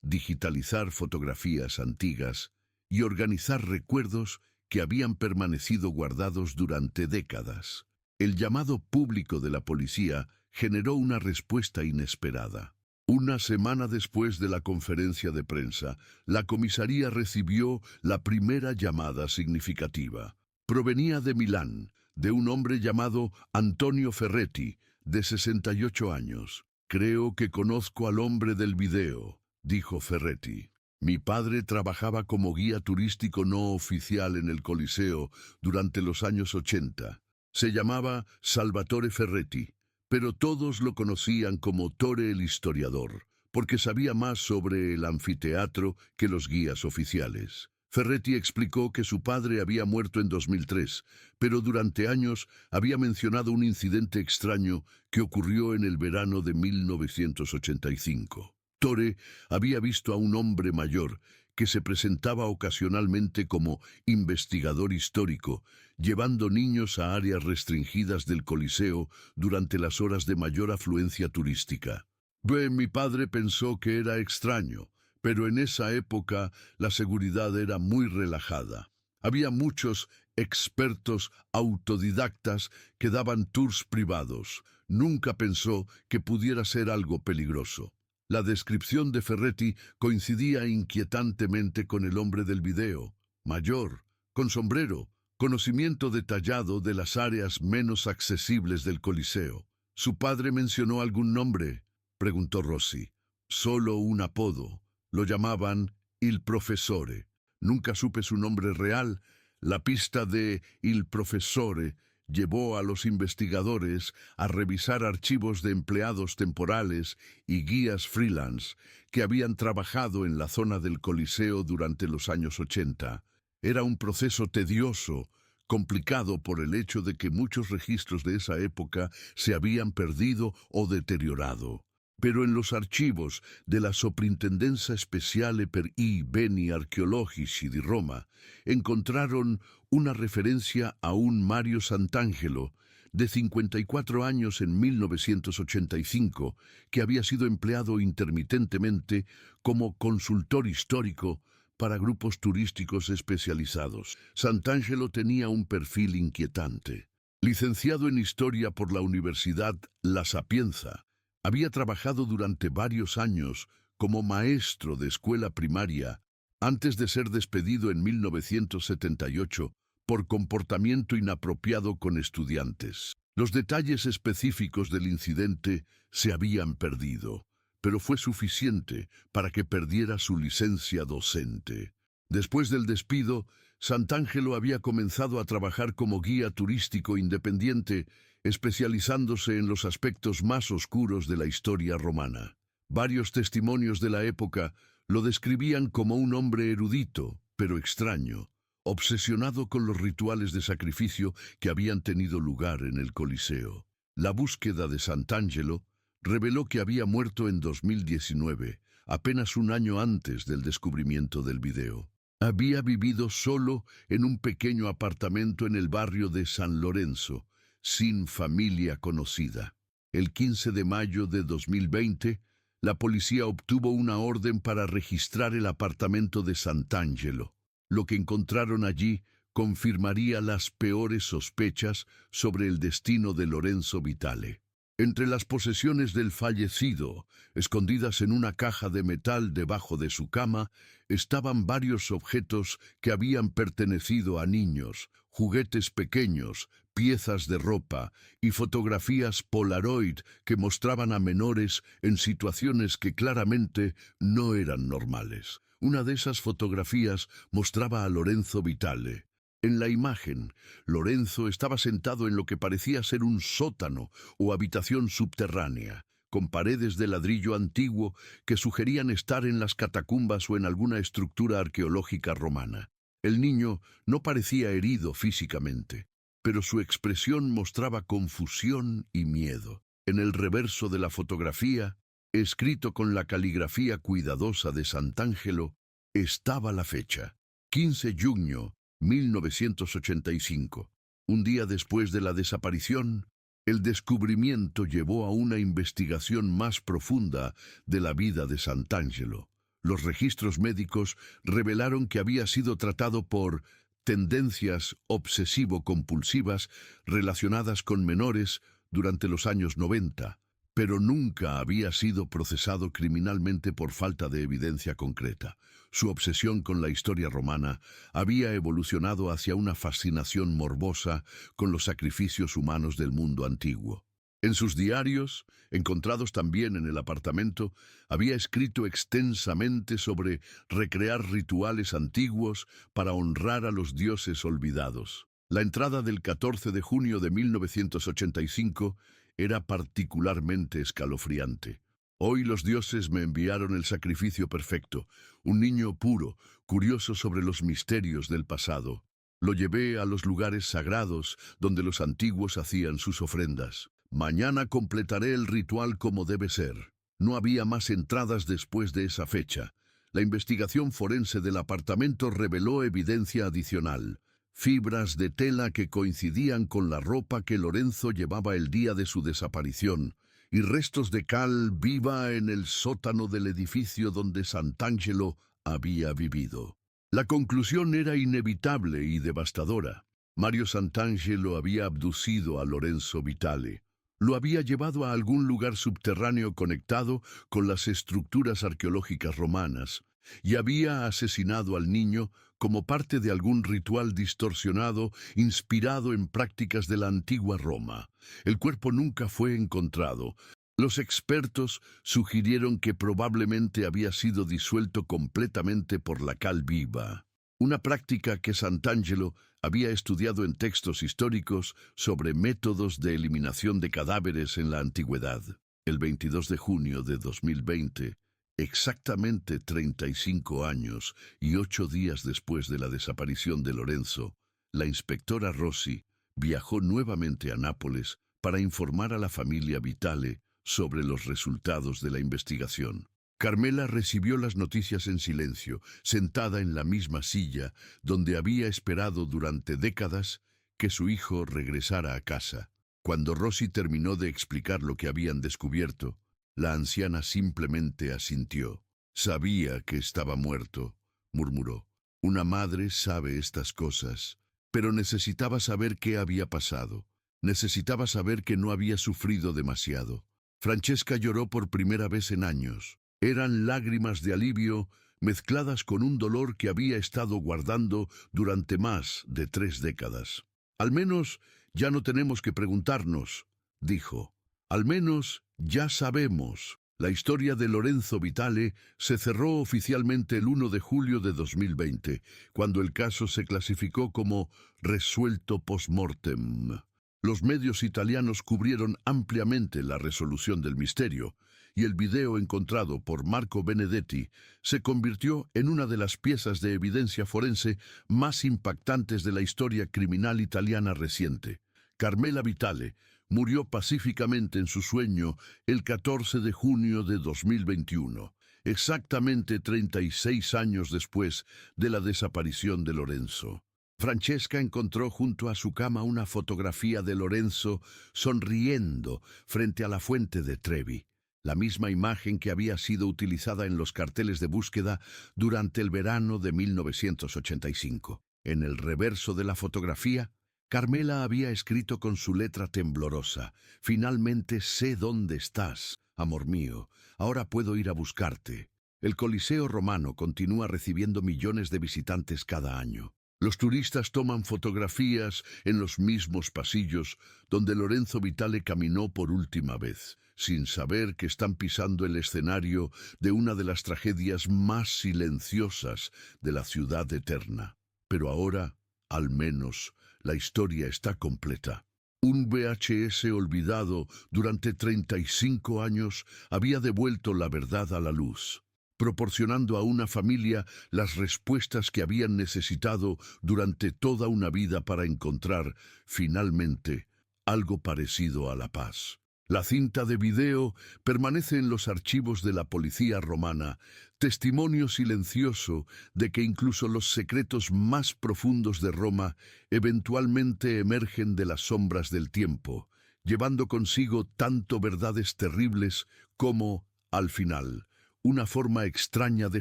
digitalizar fotografías antiguas y organizar recuerdos que habían permanecido guardados durante décadas. El llamado público de la policía generó una respuesta inesperada. Una semana después de la conferencia de prensa, la comisaría recibió la primera llamada significativa. Provenía de Milán, de un hombre llamado Antonio Ferretti, de 68 años. Creo que conozco al hombre del video, dijo Ferretti. Mi padre trabajaba como guía turístico no oficial en el Coliseo durante los años 80. Se llamaba Salvatore Ferretti, pero todos lo conocían como Tore el historiador, porque sabía más sobre el anfiteatro que los guías oficiales. Ferretti explicó que su padre había muerto en 2003, pero durante años había mencionado un incidente extraño que ocurrió en el verano de 1985. Tore había visto a un hombre mayor que se presentaba ocasionalmente como investigador histórico, llevando niños a áreas restringidas del Coliseo durante las horas de mayor afluencia turística. Mi padre pensó que era extraño, pero en esa época la seguridad era muy relajada. Había muchos expertos autodidactas que daban tours privados. Nunca pensó que pudiera ser algo peligroso. La descripción de Ferretti coincidía inquietantemente con el hombre del video, mayor, con sombrero, conocimiento detallado de las áreas menos accesibles del Coliseo. ¿Su padre mencionó algún nombre?, preguntó Rossi. Solo un apodo. Lo llamaban Il Professore. Nunca supe su nombre real. La pista de Il Professore llevó a los investigadores a revisar archivos de empleados temporales y guías freelance que habían trabajado en la zona del Coliseo durante los años 80. Era un proceso tedioso, complicado por el hecho de que muchos registros de esa época se habían perdido o deteriorado. Pero en los archivos de la Soprintendenza Speciale per i Beni Archeologici di Roma encontraron una referencia a un Mario Santangelo, de 54 años en 1985, que había sido empleado intermitentemente como consultor histórico para grupos turísticos especializados. Santangelo tenía un perfil inquietante. Licenciado en Historia por la Universidad La Sapienza, había trabajado durante varios años como maestro de escuela primaria antes de ser despedido en 1978 por comportamiento inapropiado con estudiantes. Los detalles específicos del incidente se habían perdido, pero fue suficiente para que perdiera su licencia docente. Después del despido, Santangelo había comenzado a trabajar como guía turístico independiente, especializándose en los aspectos más oscuros de la historia romana. Varios testimonios de la época lo describían como un hombre erudito, pero extraño, obsesionado con los rituales de sacrificio que habían tenido lugar en el Coliseo. La búsqueda de Santangelo reveló que había muerto en 2019, apenas un año antes del descubrimiento del video. Había vivido solo en un pequeño apartamento en el barrio de San Lorenzo, sin familia conocida. El 15 de mayo de 2020, la policía obtuvo una orden para registrar el apartamento de Sant'Angelo. Lo que encontraron allí confirmaría las peores sospechas sobre el destino de Lorenzo Vitale. Entre las posesiones del fallecido, escondidas en una caja de metal debajo de su cama, estaban varios objetos que habían pertenecido a niños, juguetes pequeños, piezas de ropa y fotografías Polaroid que mostraban a menores en situaciones que claramente no eran normales. Una de esas fotografías mostraba a Lorenzo Vitale. En la imagen, Lorenzo estaba sentado en lo que parecía ser un sótano o habitación subterránea, con paredes de ladrillo antiguo que sugerían estar en las catacumbas o en alguna estructura arqueológica romana. El niño no parecía herido físicamente, pero su expresión mostraba confusión y miedo. En el reverso de la fotografía, escrito con la caligrafía cuidadosa de Sant'Angelo, estaba la fecha: 15 de junio 1985. Un día después de la desaparición, el descubrimiento llevó a una investigación más profunda de la vida de Sant'Angelo. Los registros médicos revelaron que había sido tratado por tendencias obsesivo-compulsivas relacionadas con menores durante los años 90, pero nunca había sido procesado criminalmente por falta de evidencia concreta. Su obsesión con la historia romana había evolucionado hacia una fascinación morbosa con los sacrificios humanos del mundo antiguo. En sus diarios, encontrados también en el apartamento, había escrito extensamente sobre recrear rituales antiguos para honrar a los dioses olvidados. La entrada del 14 de junio de 1985 era particularmente escalofriante. Hoy los dioses me enviaron el sacrificio perfecto, un niño puro, curioso sobre los misterios del pasado. Lo llevé a los lugares sagrados donde los antiguos hacían sus ofrendas. Mañana completaré el ritual como debe ser. No había más entradas después de esa fecha. La investigación forense del apartamento reveló evidencia adicional: fibras de tela que coincidían con la ropa que Lorenzo llevaba el día de su desaparición, y restos de cal viva en el sótano del edificio donde Sant'Angelo había vivido. La conclusión era inevitable y devastadora. Mario Sant'Angelo había abducido a Lorenzo Vitale. Lo había llevado a algún lugar subterráneo conectado con las estructuras arqueológicas romanas, y había asesinado al niño como parte de algún ritual distorsionado inspirado en prácticas de la antigua Roma. El cuerpo nunca fue encontrado. Los expertos sugirieron que probablemente había sido disuelto completamente por la cal viva, una práctica que Sant'Angelo había estudiado en textos históricos sobre métodos de eliminación de cadáveres en la antigüedad. El 22 de junio de 2020, exactamente 35 años y 8 días después de la desaparición de Lorenzo, la inspectora Rossi viajó nuevamente a Nápoles para informar a la familia Vitale sobre los resultados de la investigación. Carmela recibió las noticias en silencio, sentada en la misma silla donde había esperado durante décadas que su hijo regresara a casa. Cuando Rossi terminó de explicar lo que habían descubierto, la anciana simplemente asintió. «Sabía que estaba muerto», murmuró. «Una madre sabe estas cosas, pero necesitaba saber qué había pasado. Necesitaba saber que no había sufrido demasiado». Francesca lloró por primera vez en años. Eran lágrimas de alivio mezcladas con un dolor que había estado guardando durante más de 3 décadas. «Al menos ya no tenemos que preguntarnos», dijo. «Al menos ya sabemos». La historia de Lorenzo Vitale se cerró oficialmente el 1 de julio de 2020, cuando el caso se clasificó como resuelto post-mortem. Los medios italianos cubrieron ampliamente la resolución del misterio, y el video encontrado por Marco Benedetti se convirtió en una de las piezas de evidencia forense más impactantes de la historia criminal italiana reciente. Carmela Vitale murió pacíficamente en su sueño el 14 de junio de 2021. exactamente 36 años después de la desaparición de Lorenzo. Francesca encontró junto a su cama una fotografía de Lorenzo sonriendo frente a la fuente de Trevi, la misma imagen que había sido utilizada en los carteles de búsqueda durante el verano de 1985. En el reverso de la fotografía, Carmela había escrito con su letra temblorosa: «Finalmente sé dónde estás, amor mío. Ahora puedo ir a buscarte». El Coliseo romano continúa recibiendo millones de visitantes cada año. Los turistas toman fotografías en los mismos pasillos donde Lorenzo Vitale caminó por última vez, sin saber que están pisando el escenario de una de las tragedias más silenciosas de la ciudad eterna. Pero ahora, al menos, la historia está completa. Un VHS olvidado durante 35 años había devuelto la verdad a la luz, proporcionando a una familia las respuestas que habían necesitado durante toda una vida para encontrar, finalmente, algo parecido a la paz. La cinta de video permanece en los archivos de la policía romana, testimonio silencioso de que incluso los secretos más profundos de Roma eventualmente emergen de las sombras del tiempo, llevando consigo tanto verdades terribles como, al final, una forma extraña de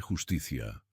justicia.